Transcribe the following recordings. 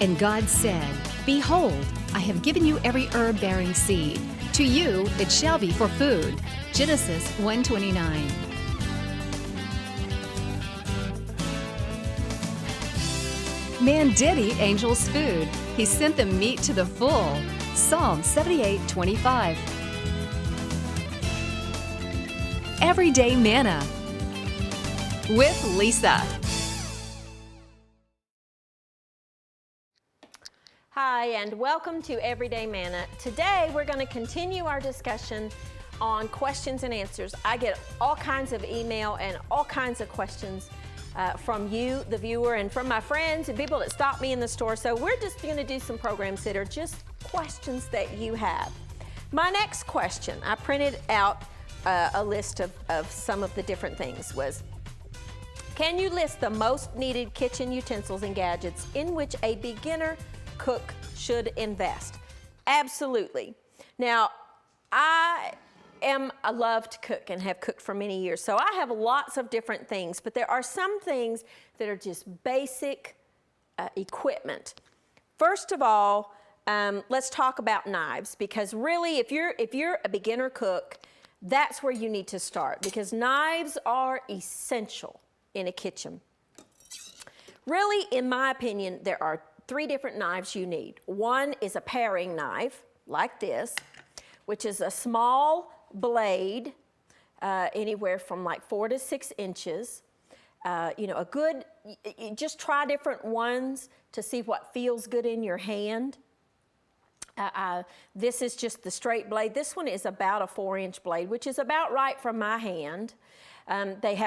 And God said, Behold, I have given you every herb-bearing seed. To you it shall be for food. Genesis 1:29. Man did eat angels' food. He sent them meat to the full. Psalm 78:25. Everyday Manna with Lisa. Hi, and welcome to Everyday Manna. Today, we're going to continue our discussion on questions and answers. I get all kinds of email and all kinds of questions from you, the viewer, and from my friends and people that stop me in the store. So we're just going to do some programs that are just questions that you have. My next question, I printed out a list of some of the different things, was, can you list the most needed kitchen utensils and gadgets in which a beginner cook should invest? Absolutely. Now, I love to cook and have cooked for many years, so I have lots of different things, but there are some things that are just basic equipment. First of all, let's talk about knives, because really, if you're a beginner cook, that's where you need to start, because knives are essential in a kitchen. Really, in my opinion, there are 3 different knives you need. One is a paring knife, like this, which is a small blade, anywhere from like 4 to 6 inches. Just try different ones to see what feels good in your hand. This is just the straight blade. This one is about a 4-inch blade, which is about right from my hand.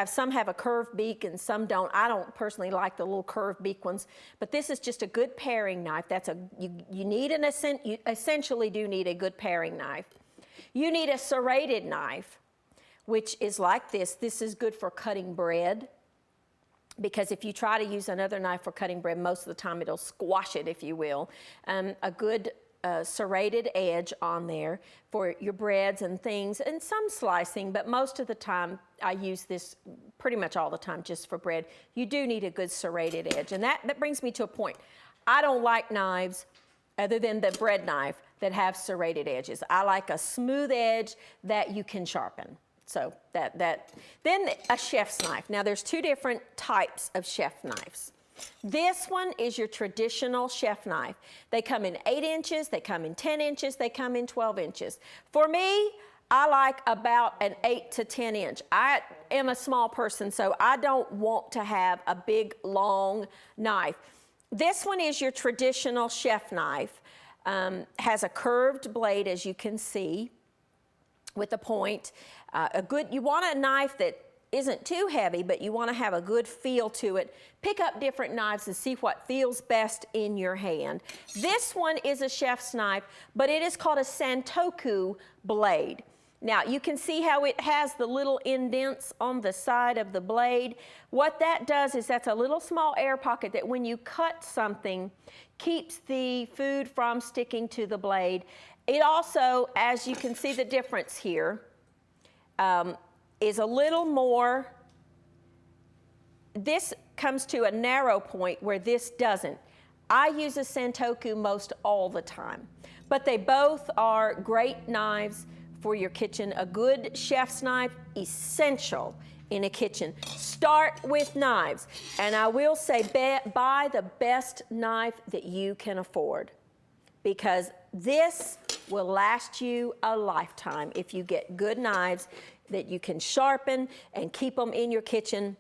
Some have a curved beak and some don't. I don't personally like the little curved beak ones, but this is just a good paring knife. You essentially do need a good paring knife. You need a serrated knife, which is like this. This is good for cutting bread, because if you try to use another knife for cutting bread, most of the time it'll squash it, if you will. A good serrated edge on there for your breads and things, and some slicing, but most of the time I use this pretty much all the time just for bread. You do need a good serrated edge, and that brings me to a point. I don't like knives other than the bread knife that have serrated edges. I like a smooth edge that you can sharpen. So then a chef's knife. Now there's 2 different types of chef knives. This one is your traditional chef knife. They come in 8 inches, they come in 10 inches, they come in 12 inches. For me, I like about an 8 to 10 inch. I am a small person, so I don't want to have a big, long knife. This one is your traditional chef knife. Has a curved blade, as you can see, with a point. You want a knife that isn't too heavy, but you want to have a good feel to it. Pick up different knives and see what feels best in your hand. This one is a chef's knife, but it is called a Santoku blade. Now, you can see how it has the little indents on the side of the blade. What that does is that's a little small air pocket that when you cut something, keeps the food from sticking to the blade. It also, as you can see the difference here, is a little more, this comes to a narrow point where this doesn't. I use a Santoku most all the time, but they both are great knives for your kitchen. A good chef's knife, essential in a kitchen. Start with knives, and I will say buy the best knife that you can afford, because this will last you a lifetime if you get good knives that you can sharpen and keep them in your kitchen.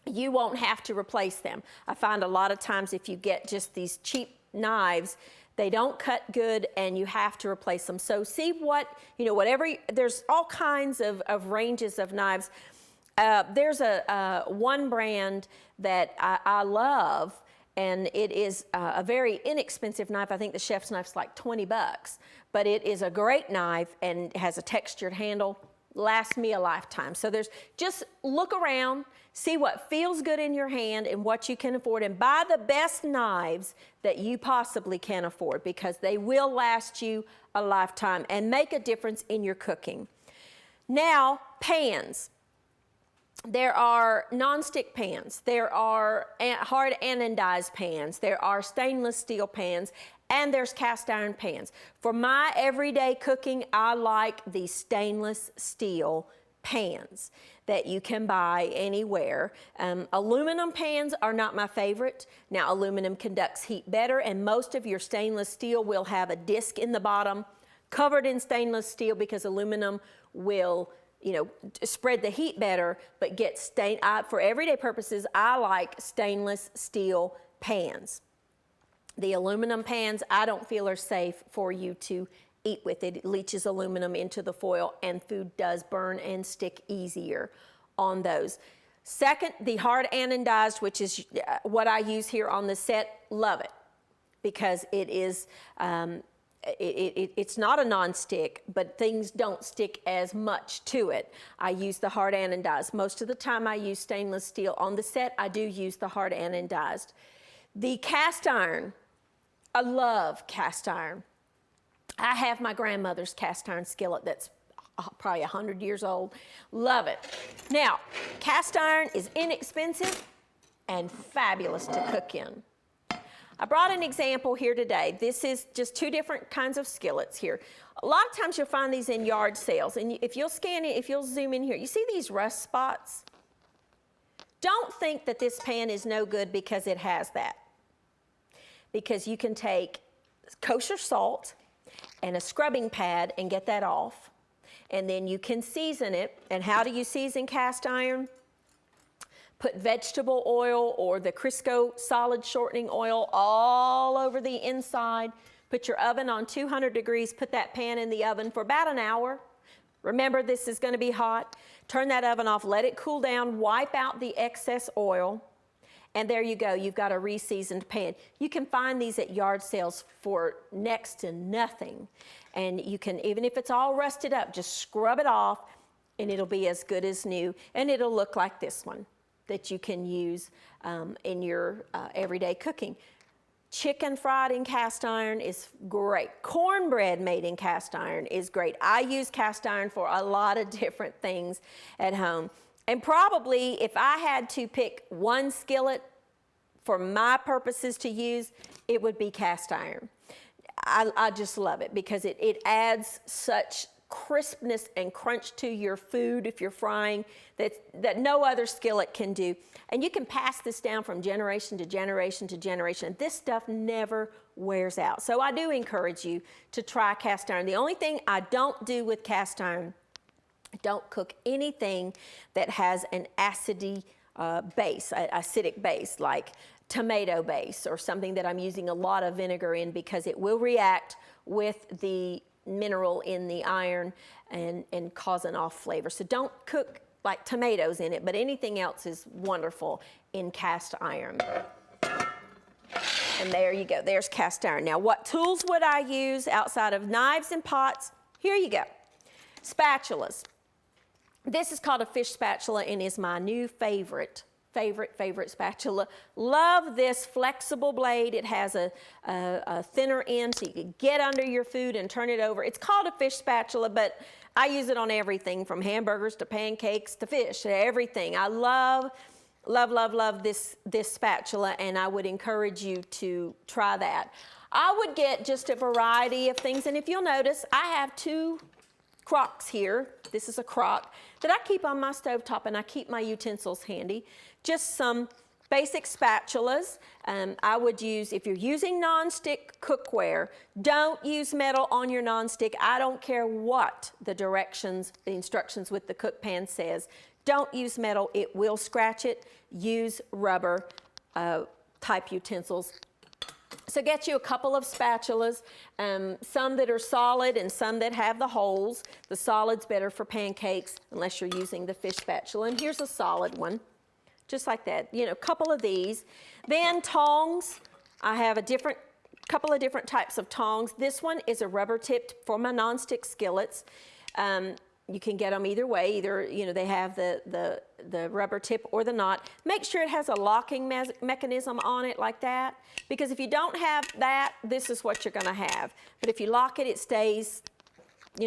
You won't have to replace them. I find a lot of times if you get just these cheap knives, they don't cut good and you have to replace them. So see there's all kinds of ranges of knives. There's one brand that I love, and it is a very inexpensive knife. I think the chef's knife's like $20, but it is a great knife and has a textured handle. Lasts me a lifetime. So just look around, see what feels good in your hand and what you can afford, and buy the best knives that you possibly can afford, because they will last you a lifetime and make a difference in your cooking. Now, pans. There are nonstick pans, there are hard anodized pans, there are stainless steel pans, and there's cast iron pans. For my everyday cooking, I like the stainless steel pans that you can buy anywhere. Aluminum pans are not my favorite. Now, aluminum conducts heat better, and most of your stainless steel will have a disc in the bottom covered in stainless steel because aluminum will spread the heat better, but get for everyday purposes, I like stainless steel pans. The aluminum pans, I don't feel are safe for you to eat with. It leaches aluminum into the foil, and food does burn and stick easier on those. Second, the hard anodized, which is what I use here on the set, love it because it is, it's not a non-stick, but things don't stick as much to it. I use the hard anodized. Most of the time I use stainless steel. On the set, I do use the hard anodized. The cast iron, I love cast iron. I have my grandmother's cast iron skillet that's probably 100 years old. Love it. Now, cast iron is inexpensive and fabulous to cook in. I brought an example here today. This is just two different kinds of skillets here. A lot of times you'll find these in yard sales, and if you'll scan it, if you'll zoom in here, you see these rust spots? Don't think that this pan is no good because it has that. Because you can take kosher salt and a scrubbing pad and get that off, and then you can season it. And how do you season cast iron? Put vegetable oil or the Crisco solid shortening oil all over the inside. Put your oven on 200 degrees. Put that pan in the oven for about an hour. Remember, this is going to be hot. Turn that oven off. Let it cool down. Wipe out the excess oil. And there you go. You've got a re-seasoned pan. You can find these at yard sales for next to nothing. And you can, even if it's all rusted up, just scrub it off and it'll be as good as new. And it'll look like this one that you can use in your everyday cooking. Chicken fried in cast iron is great. Cornbread made in cast iron is great. I use cast iron for a lot of different things at home. And probably if I had to pick one skillet for my purposes to use, it would be cast iron. I just love it because it adds such crispness and crunch to your food if you're frying that no other skillet can do. And you can pass this down from generation to generation to generation. This stuff never wears out. So I do encourage you to try cast iron. The only thing I don't do with cast iron, don't cook anything that has an acidic base, like tomato base or something that I'm using a lot of vinegar in, because it will react with the mineral in the iron and cause an off flavor. So don't cook like tomatoes in it, but anything else is wonderful in cast iron. And there you go, there's cast iron. Now, what tools would I use outside of knives and pots? Here you go, spatulas. This is called a fish spatula and is my new favorite spatula. Love this flexible blade. It has a thinner end so you can get under your food and turn it over. It's called a fish spatula, but I use it on everything from hamburgers to pancakes to fish, everything. I love this spatula, and I would encourage you to try that. I would get just a variety of things, and if you'll notice, I have two crocks here. This is a crock that I keep on my stovetop, and I keep my utensils handy. Just some basic spatulas. I would use, if you're using nonstick cookware, don't use metal on your nonstick. I don't care what the instructions with the cook pan says. Don't use metal, it will scratch it. Use rubber type utensils. So get you a couple of spatulas, some that are solid and some that have the holes. The solid's better for pancakes unless you're using the fish spatula. And here's a solid one, just like that. A couple of these. Then tongs. I have a couple of different types of tongs. This one is a rubber tipped for my nonstick skillets. You can get them either way. Either, they have the rubber tip or the knot. Make sure it has a locking mechanism on it like that, because if you don't have that, this is what you're gonna have. But if you lock it, it stays,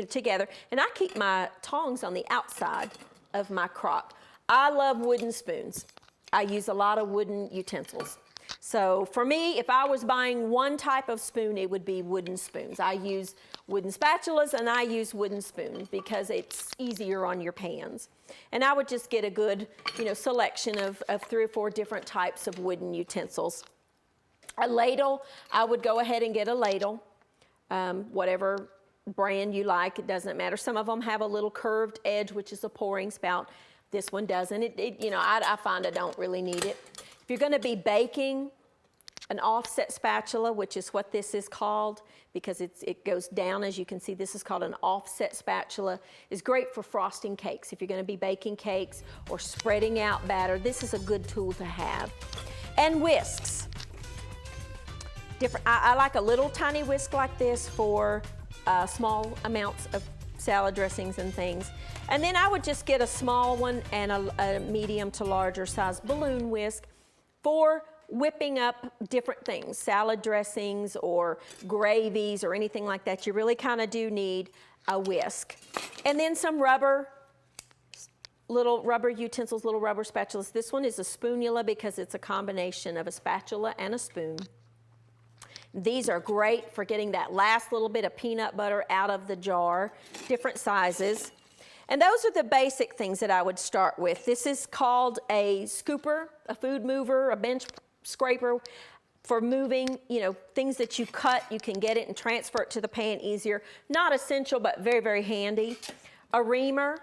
together. And I keep my tongs on the outside of my crock. I love wooden spoons. I use a lot of wooden utensils. So for me, if I was buying one type of spoon, it would be wooden spoons. I use wooden spatulas and I use wooden spoons because it's easier on your pans. And I would just get a good, selection of 3 or 4 different types of wooden utensils. A ladle, I would go ahead and get a ladle, whatever brand you like, it doesn't matter. Some of them have a little curved edge, which is a pouring spout. This one doesn't. I find I don't really need it. If you're going to be baking, an offset spatula, which is what this is called, because it goes down, as you can see, this is called an offset spatula, is great for frosting cakes. If you're going to be baking cakes or spreading out batter, this is a good tool to have. And whisks. I like a little tiny whisk like this for small amounts of salad dressings and things. And then I would just get a small one and a medium to larger size balloon whisk for whipping up different things, salad dressings or gravies or anything like that. You really kind of do need a whisk. And then some little rubber utensils, little rubber spatulas. This one is a spoonula because it's a combination of a spatula and a spoon. These are great for getting that last little bit of peanut butter out of the jar, different sizes. And those are the basic things that I would start with. This is called a scooper, a food mover, a bench scraper for moving, things that you cut, you can get it and transfer it to the pan easier. Not essential, but very, very handy. A reamer,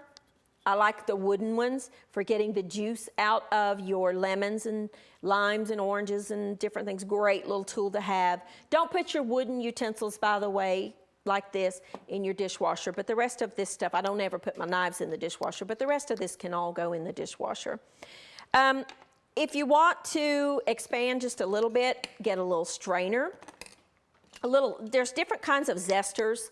I like the wooden ones for getting the juice out of your lemons and limes and oranges and different things. Great little tool to have. Don't put your wooden utensils, by the way, like this in your dishwasher, but the rest of this stuff, I don't ever put my knives in the dishwasher, but the rest of this can all go in the dishwasher. If you want to expand just a little bit, get a little strainer. There's different kinds of zesters,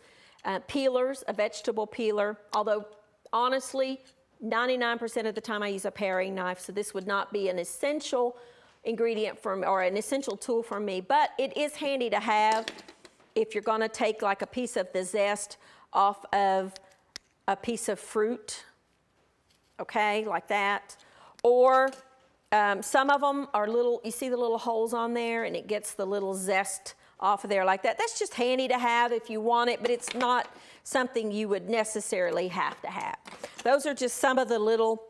peelers, a vegetable peeler, although honestly, 99% of the time I use a paring knife, so this would not be an essential ingredient or an essential tool for me, but it is handy to have if you're going to take like a piece of the zest off of a piece of fruit, okay, like that. Or some of them are little, you see the little holes on there and it gets the little zest off of there like that. That's just handy to have if you want it, but it's not something you would necessarily have to have. Those are just some of the little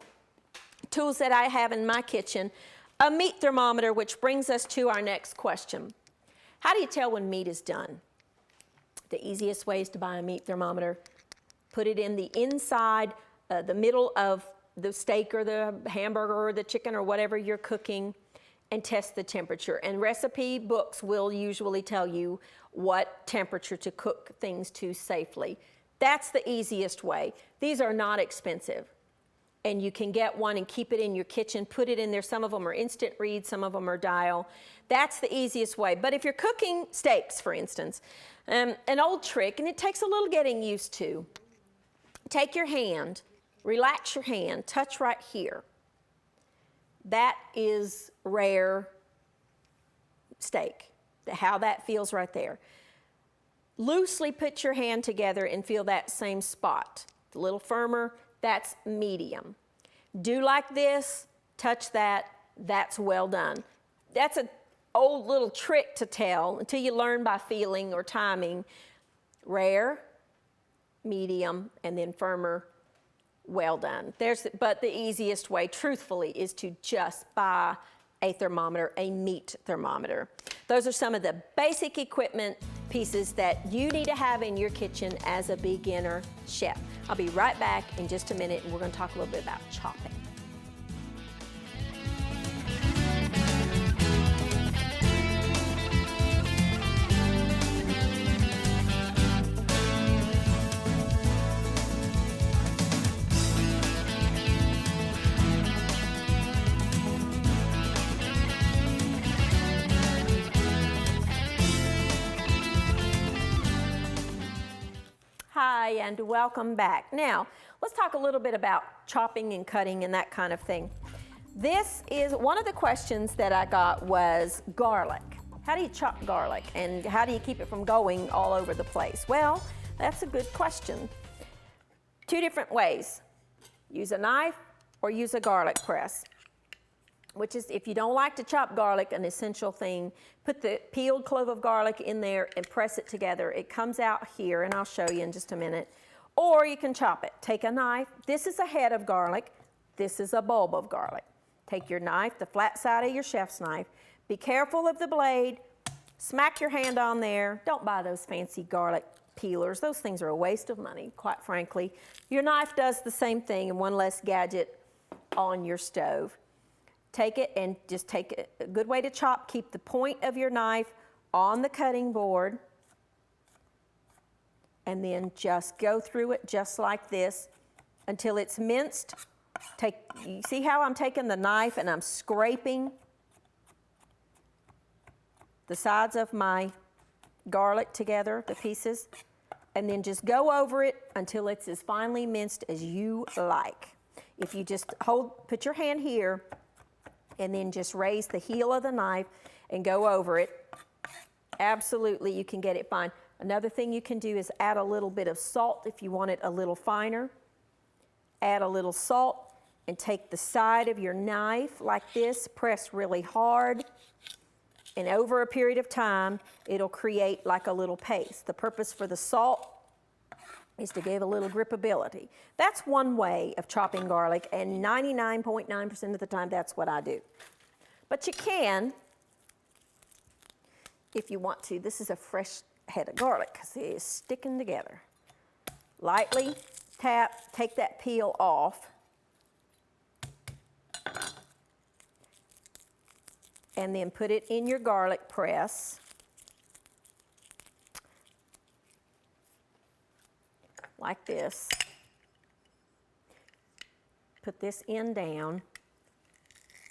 tools that I have in my kitchen. A meat thermometer, which brings us to our next question. How do you tell when meat is done? The easiest way is to buy a meat thermometer. Put it in the inside, the middle of the steak or the hamburger or the chicken or whatever you're cooking, and test the temperature. And recipe books will usually tell you what temperature to cook things to safely. That's the easiest way. These are not expensive. And you can get one and keep it in your kitchen, put it in there. Some of them are instant read, some of them are dial. That's the easiest way. But if you're cooking steaks, for instance, an old trick, and it takes a little getting used to, take your hand, relax your hand, touch right here. That is rare steak, how that feels right there. Loosely put your hand together and feel that same spot. A little firmer, that's medium. Do like this, touch that, that's well done. That's an old little trick to tell until you learn by feeling or timing. Rare, medium, and then firmer, well done. But the easiest way, truthfully, is to just buy a thermometer, a meat thermometer. Those are some of the basic equipment pieces that you need to have in your kitchen as a beginner chef. I'll be right back in just a minute, and we're going to talk a little bit about chopping. Hi, and welcome back. Now, let's talk a little bit about chopping and cutting and that kind of thing. This is one of the questions that I got was garlic. How do you chop garlic and how do you keep it from going all over the place? Well, that's a good question. Two different ways. Use a knife or use a garlic press, which is, if you don't like to chop garlic, an essential thing. Put the peeled clove of garlic in there and press it together. It comes out here, and I'll show you in just a minute. Or you can chop it. Take a knife. This is a head of garlic. This is a bulb of garlic. Take your knife, the flat side of your chef's knife. Be careful of the blade. Smack your hand on there. Don't buy those fancy garlic peelers. Those things are a waste of money, quite frankly. Your knife does the same thing, and one less gadget on your stove. Take it and just take it. A good way to chop, keep the point of your knife on the cutting board, and then just go through it just like this until it's minced. You see how I'm taking the knife and I'm scraping the sides of my garlic together, the pieces, and then just go over it until it's as finely minced as you like. If you just put your hand here and then just raise the heel of the knife and go over it, absolutely you can get it fine. Another thing you can do is add a little bit of salt if you want it a little finer. Add a little salt and take the side of your knife like this, press really hard, and over a period of time, it'll create like a little paste. The purpose for the salt is to give a little gripability. That's one way of chopping garlic, and 99.9% of the time, that's what I do. But you can, if you want to. This is a fresh head of garlic because it is sticking together. Lightly tap, take that peel off, and then put it in your garlic press. Like this. Put this end down,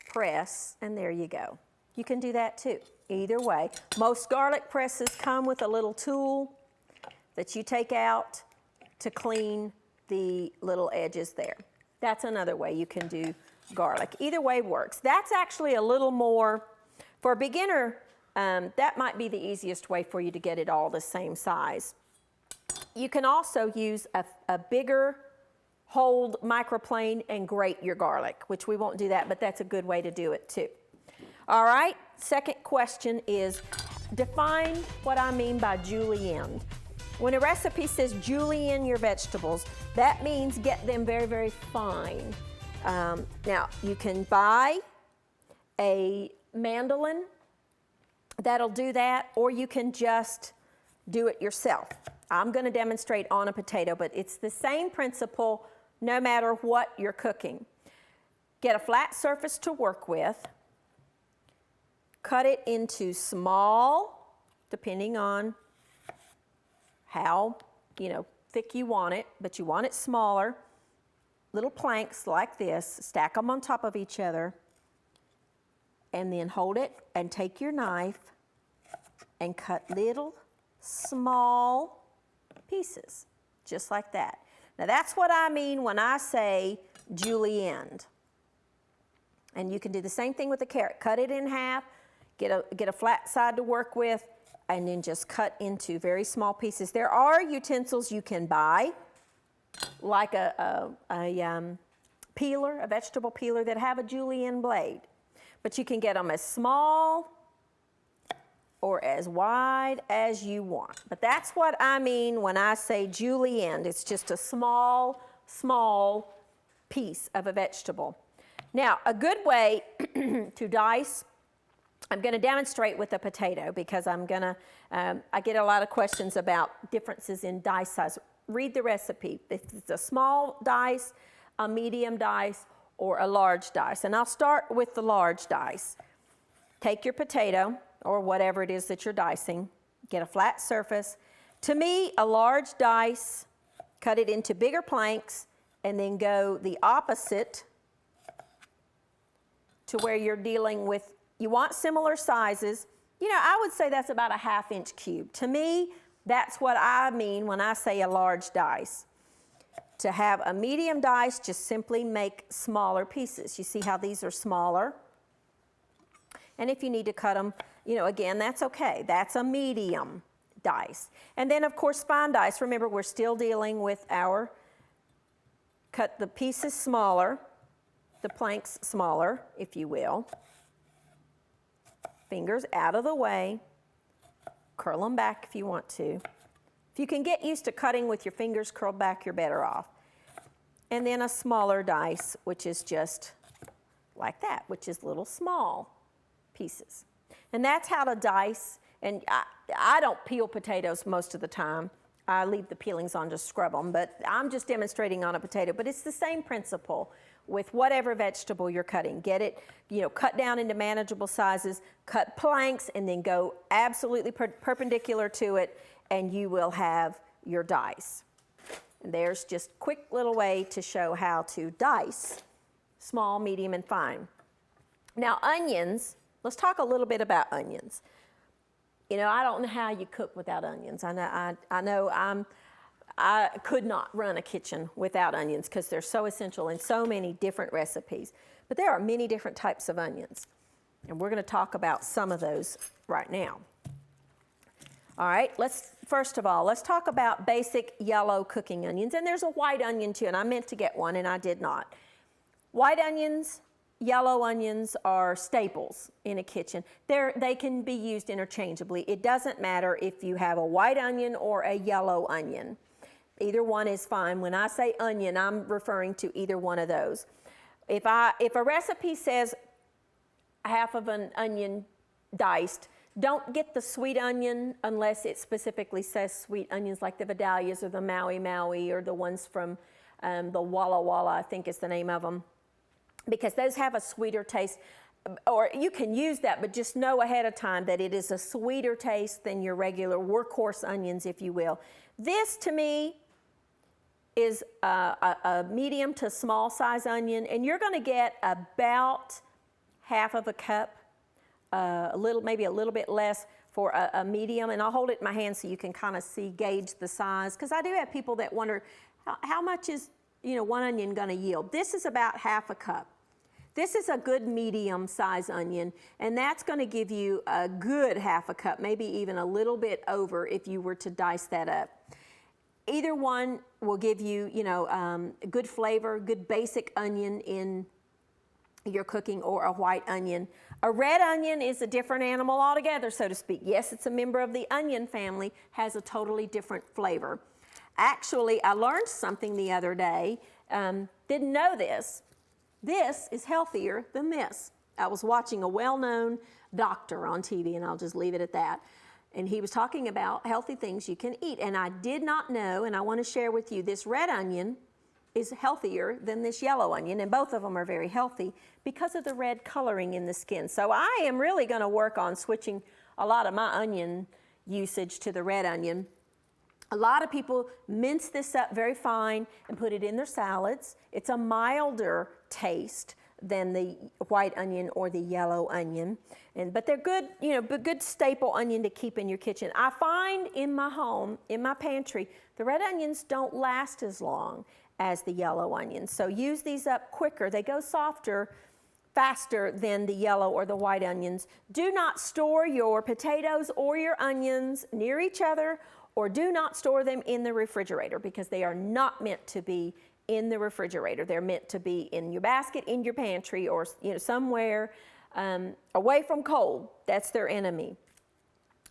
press, and there you go. You can do that too, either way. Most garlic presses come with a little tool that you take out to clean the little edges there. That's another way you can do garlic. Either way works. That's actually a little more, for a beginner, that might be the easiest way for you to get it all the same size. You can also use a bigger hold microplane and grate your garlic, which we won't do that, but that's a good way to do it too. All right, second question is, define what I mean by julienne. When a recipe says julienne your vegetables, that means get them very, very fine. Now, you can buy a mandolin that'll do that, or you can just do it yourself. I'm going to demonstrate on a potato, but it's the same principle no matter what you're cooking. Get a flat surface to work with. Cut it into small, depending on how thick you want it, but you want it smaller. Little planks like this, stack them on top of each other, and then hold it and take your knife and cut little small pieces, just like that. Now that's what I mean when I say julienne. And you can do the same thing with the carrot. Cut it in half, get a flat side to work with, and then just cut into very small pieces. There are utensils you can buy, like a peeler, a vegetable peeler that have a julienne blade. But you can get them as small or as wide as you want. But that's what I mean when I say julienne. It's just a small, small piece of a vegetable. Now, a good way to dice, I'm going to demonstrate with a potato because I get a lot of questions about differences in dice size. Read the recipe. If it's a small dice, a medium dice, or a large dice. And I'll start with the large dice. Take your potato, or whatever it is that you're dicing, get a flat surface. To me, a large dice, cut it into bigger planks, and then go the opposite to where you're dealing with, you want similar sizes. I would say that's about a 1/2 inch cube. To me, that's what I mean when I say a large dice. To have a medium dice, just simply make smaller pieces. You see how these are smaller? And if you need to cut them, again, that's okay. That's a medium dice. And then, of course, fine dice. Remember, we're still dealing with cut the pieces smaller. the planks smaller, if you will. Fingers out of the way. Curl them back if you want to. If you can get used to cutting with your fingers curled back, you're better off. And then a smaller dice, which is just like that, which is little small pieces. And that's how to dice. And I don't peel potatoes most of the time. I leave the peelings on to scrub them, but I'm just demonstrating on a potato. But it's the same principle with whatever vegetable you're cutting. Get it, cut down into manageable sizes, cut planks, and then go absolutely perpendicular to it, and you will have your dice. And there's just a quick little way to show how to dice small, medium, and fine. Now onions, let's talk a little bit about onions. I don't know how you cook without onions. I could not run a kitchen without onions because they're so essential in so many different recipes. But there are many different types of onions. And we're going to talk about some of those right now. All right, first of all, let's talk about basic yellow cooking onions. And there's a white onion too, and I meant to get one and I did not. White onions, yellow onions are staples in a kitchen. They can be used interchangeably. It doesn't matter if you have a white onion or a yellow onion. Either one is fine. When I say onion, I'm referring to either one of those. If a recipe says half of an onion diced, don't get the sweet onion unless it specifically says sweet onions like the Vidalias or the Maui Maui or the ones from the Walla Walla, I think is the name of them, because those have a sweeter taste. Or you can use that, but just know ahead of time that it is a sweeter taste than your regular workhorse onions, if you will. This, to me, is a medium to small size onion, and you're going to get about half of a cup, maybe a little bit less for a medium. And I'll hold it in my hand so you can kind of gauge the size, because I do have people that wonder how much is one onion going to yield. This is about half a cup. This is a good medium size onion, and that's going to give you a good half a cup, maybe even a little bit over if you were to dice that up. Either one will give you, good flavor, good basic onion in your cooking, or a white onion. A red onion is a different animal altogether, so to speak. Yes, it's a member of the onion family, has a totally different flavor. Actually, I learned something the other day. Didn't know this. This is healthier than this. I was watching a well-known doctor on TV, and I'll just leave it at that. And he was talking about healthy things you can eat. And I did not know, and I want to share with you, this red onion is healthier than this yellow onion, and both of them are very healthy because of the red coloring in the skin. So I am really going to work on switching a lot of my onion usage to the red onion. A lot of people mince this up very fine and put it in their salads. It's a milder taste than the white onion or the yellow onion. But they're good, good staple onion to keep in your kitchen. I find in my home, in my pantry, the red onions don't last as long as the yellow onions. So use these up quicker. They go softer, faster than the yellow or the white onions. Do not store your potatoes or your onions near each other, or do not store them in the refrigerator, because they are not meant to be in the refrigerator. They're meant to be in your basket, in your pantry, or somewhere away from cold. That's their enemy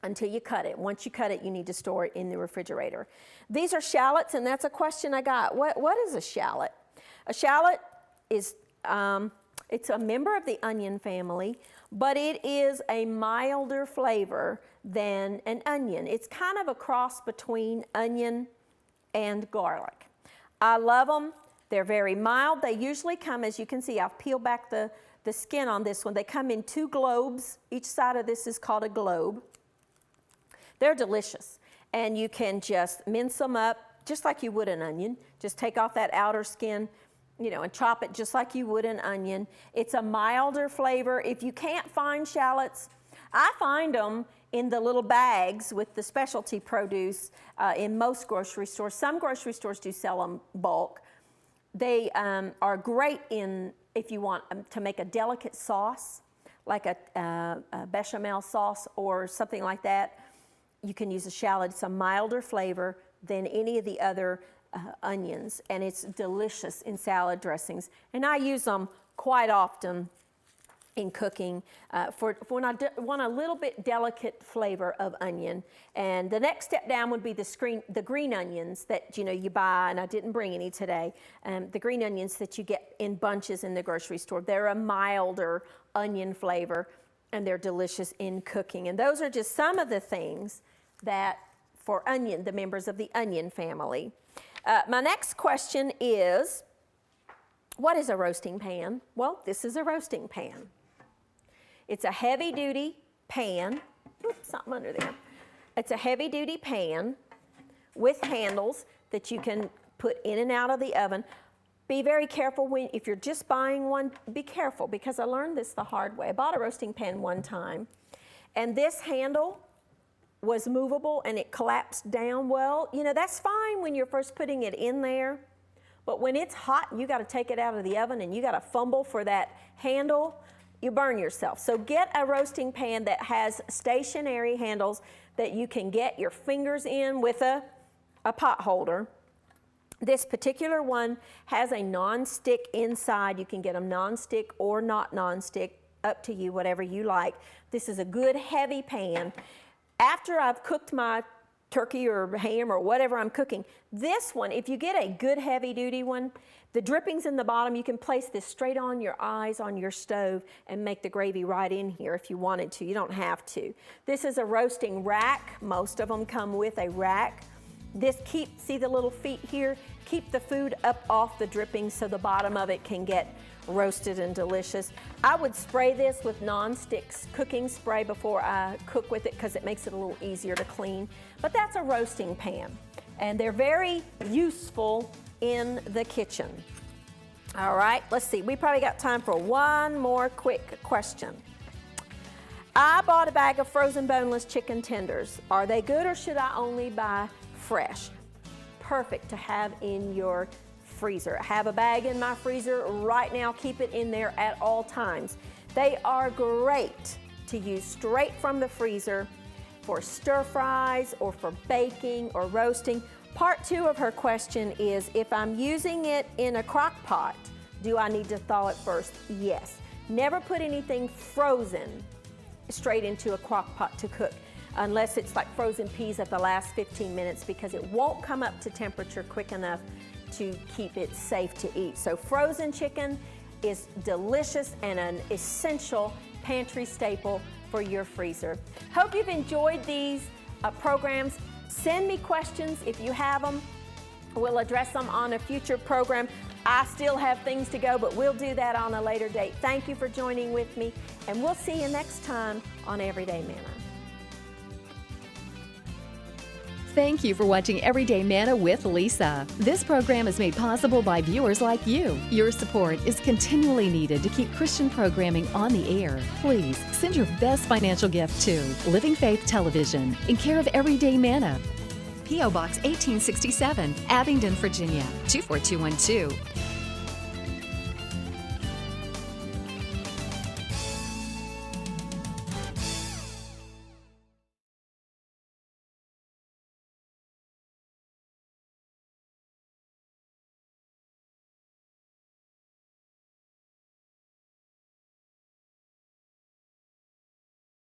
until you cut it. Once you cut it, you need to store it in the refrigerator. These are shallots, and that's a question I got. What is a shallot? A shallot is it's a member of the onion family, but it is a milder flavor than an onion. It's kind of a cross between onion and garlic. I love them. They're very mild. They usually come, as you can see, I've peeled back the skin on this one. They come in 2 globes. Each side of this is called a globe. They're delicious. And you can just mince them up just like you would an onion. Just take off that outer skin, and chop it just like you would an onion. It's a milder flavor. If you can't find shallots, I find them in the little bags with the specialty produce in most grocery stores. Some grocery stores do sell them bulk. They are great if you want to make a delicate sauce, like a bechamel sauce or something like that. You can use a shallot. It's a milder flavor than any of the other onions, and it's delicious in salad dressings. And I use them quite often in cooking for when I want a little bit delicate flavor of onion. And the next step down would be the green onions that you buy, and I didn't bring any today. The green onions that you get in bunches in the grocery store. They're a milder onion flavor, and they're delicious in cooking. And those are just some of the things that for onion, the members of the onion family. My next question is, what is a roasting pan? Well, this is a roasting pan. It's a heavy-duty pan. Oops, something under there. It's a heavy-duty pan with handles that you can put in and out of the oven. Be very careful if you're just buying one, be careful, because I learned this the hard way. I bought a roasting pan one time, and this handle was movable and it collapsed down. Well, that's fine when you're first putting it in there, but when it's hot, you got to take it out of the oven and you got to fumble for that handle. You burn yourself. So get a roasting pan that has stationary handles that you can get your fingers in with a pot holder. This particular one has a non-stick inside. You can get them non-stick or not non-stick, up to you, whatever you like. This is a good heavy pan. After I've cooked my turkey or ham or whatever I'm cooking, this one, if you get a good heavy duty one, the drippings in the bottom, you can place this straight on your eyes on your stove and make the gravy right in here if you wanted to. You don't have to. This is a roasting rack. Most of them come with a rack. See the little feet here? Keep the food up off the drippings so the bottom of it can get roasted and delicious. I would spray this with non-stick cooking spray before I cook with it because it makes it a little easier to clean. But that's a roasting pan, and they're very useful in the kitchen. All right, let's see. We probably got time for one more quick question. I bought a bag of frozen boneless chicken tenders. Are they good, or should I only buy fresh? Perfect to have in your freezer. I have a bag in my freezer right now. Keep it in there at all times. They are great to use straight from the freezer for stir fries or for baking or roasting. Part 2 of her question is, if I'm using it in a crock pot, do I need to thaw it first? Yes. Never put anything frozen straight into a crock pot to cook, unless it's like frozen peas at the last 15 minutes, because it won't come up to temperature quick enough to keep it safe to eat. So frozen chicken is delicious and an essential pantry staple for your freezer. Hope you've enjoyed these programs. Send me questions if you have them. We'll address them on a future program. I still have things to go, but we'll do that on a later date. Thank you for joining with me, and we'll see you next time on Everyday Manna. Thank you for watching Everyday Manna with Lisa. This program is made possible by viewers like you. Your support is continually needed to keep Christian programming on the air. Please send your best financial gift to Living Faith Television in care of Everyday Manna. P.O. Box 1867, Abingdon, Virginia 24212.